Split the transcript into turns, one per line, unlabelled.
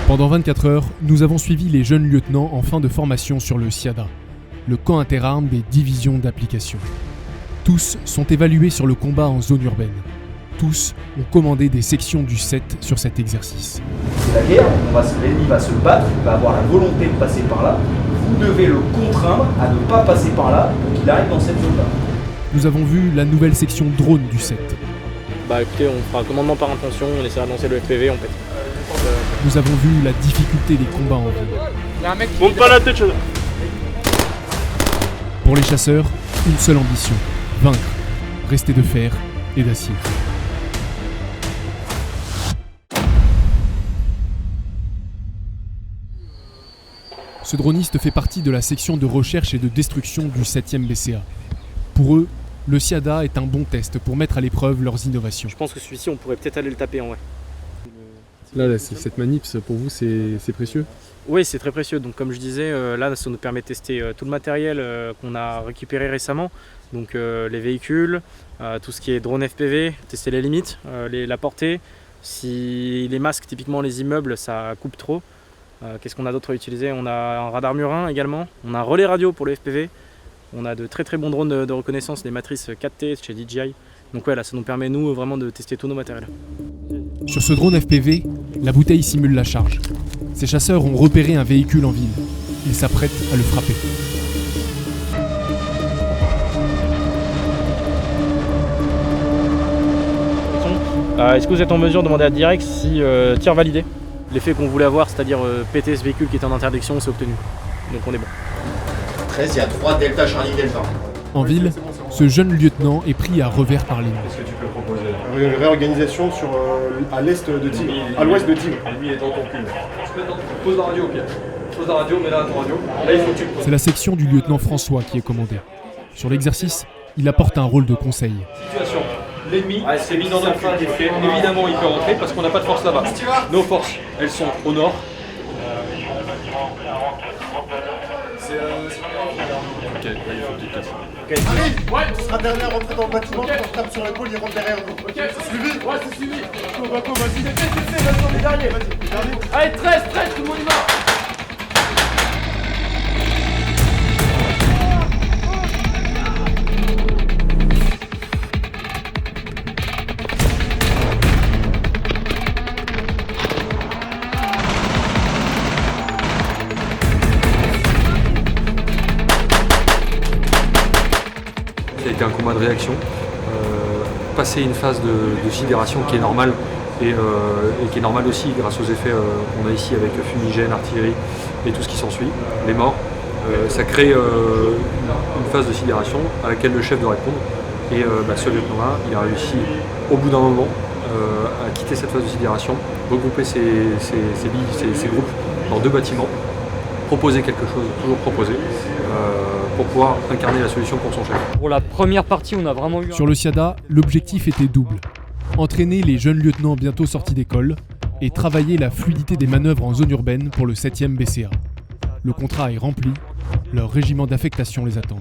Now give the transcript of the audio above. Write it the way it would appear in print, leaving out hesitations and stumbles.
Pendant 24 heures, nous avons suivi les jeunes lieutenants en fin de formation sur le SIADA, le camp interarmes des divisions d'application. Tous sont évalués sur le combat en zone urbaine. Tous ont commandé des sections du 7 sur cet exercice.
C'est la guerre, l'ennemi va se battre, il va avoir la volonté de passer par là. Vous devez le contraindre à ne pas passer par là pour qu'il arrive dans cette zone-là.
Nous avons vu la nouvelle section drone du 7.
Bah écoutez, on fera commandement par intention, on essaiera de lancer le FPV, on pète.
Nous avons vu la difficulté des combats en ville.
Monte pas la tête, chasseur.
Pour les chasseurs, une seule ambition, vaincre, rester de fer et d'acier. Ce droniste fait partie de la section de recherche et de destruction du 7e BCA. Pour eux, le SIADA est un bon test pour mettre à l'épreuve leurs innovations.
Je pense que celui-ci, on pourrait peut-être aller le taper en vrai.
Là, cette manip, pour vous, c'est précieux?
Oui, c'est très précieux. Donc, comme je disais, là, ça nous permet de tester tout le matériel qu'on a récupéré récemment. Donc, les véhicules, tout ce qui est drone FPV, tester les limites, la portée. Si les masques, typiquement les immeubles, ça coupe trop. Qu'est-ce qu'on a d'autre à utiliser? On a un radar murin également. On a un relais radio pour le FPV. On a de très très bons drones de reconnaissance, des matrices 4T chez DJI. Donc ouais, là, ça nous permet, nous, vraiment de tester tous nos matériels.
Sur ce drone FPV, la bouteille simule la charge. Ces chasseurs ont repéré un véhicule en ville. Ils s'apprêtent à le frapper.
Est-ce que vous êtes en mesure de demander à Direct si tir validé? L'effet qu'on voulait avoir, c'est-à-dire péter ce véhicule qui est en interdiction, c'est obtenu. Donc on est bon.
13, il y a 3 Delta Charlie Delta.
En ville, ce jeune lieutenant est pris à revers par l'ennemi.
Qu'est-ce que tu peux proposer?
Une réorganisation à l'est de Tigre, à l'ouest de Tigre.
L'ennemi est dans ton cul. Pose la radio, Pierre. Pose la radio, mets-la à ton radio. Là, il faut que tu...
C'est la section du lieutenant François qui est commandée. Sur l'exercice, il apporte un rôle de conseil.
Situation. L'ennemi s'est mis dans notre fin d'effet. Évidemment, il peut rentrer parce qu'on n'a pas de force là-bas. Nos forces, elles sont au nord. Ok, là, il faut que tu casses.
Arrive. Ouais. Tu seras dernier à rentrer dans le bâtiment, tu tape sur l'épaule, il rentre derrière nous. Ok, c'est suivi. Ouais, c'est suivi. Go, vas-y, vas-y, on est dernier. Vas-y,
Allez, 13, tout le monde y va.
Ça a été un combat de réaction, passer une phase de sidération qui est normale et qui est normale aussi grâce aux effets qu'on a ici avec fumigène, artillerie et tout ce qui s'ensuit, les morts. Ça crée une phase de sidération à laquelle le chef doit répondre et ce lieutenant-là, il a réussi au bout d'un moment à quitter cette phase de sidération, regrouper ses groupes dans 2 bâtiments, proposer quelque chose, toujours proposer, pour pouvoir incarner la solution pour son chef.
Pour la première partie, on a vraiment eu...
Sur le SIADA, l'objectif était double. Entraîner les jeunes lieutenants bientôt sortis d'école et travailler la fluidité des manœuvres en zone urbaine pour le 7e BCA. Le contrat est rempli, leur régiment d'affectation les attend.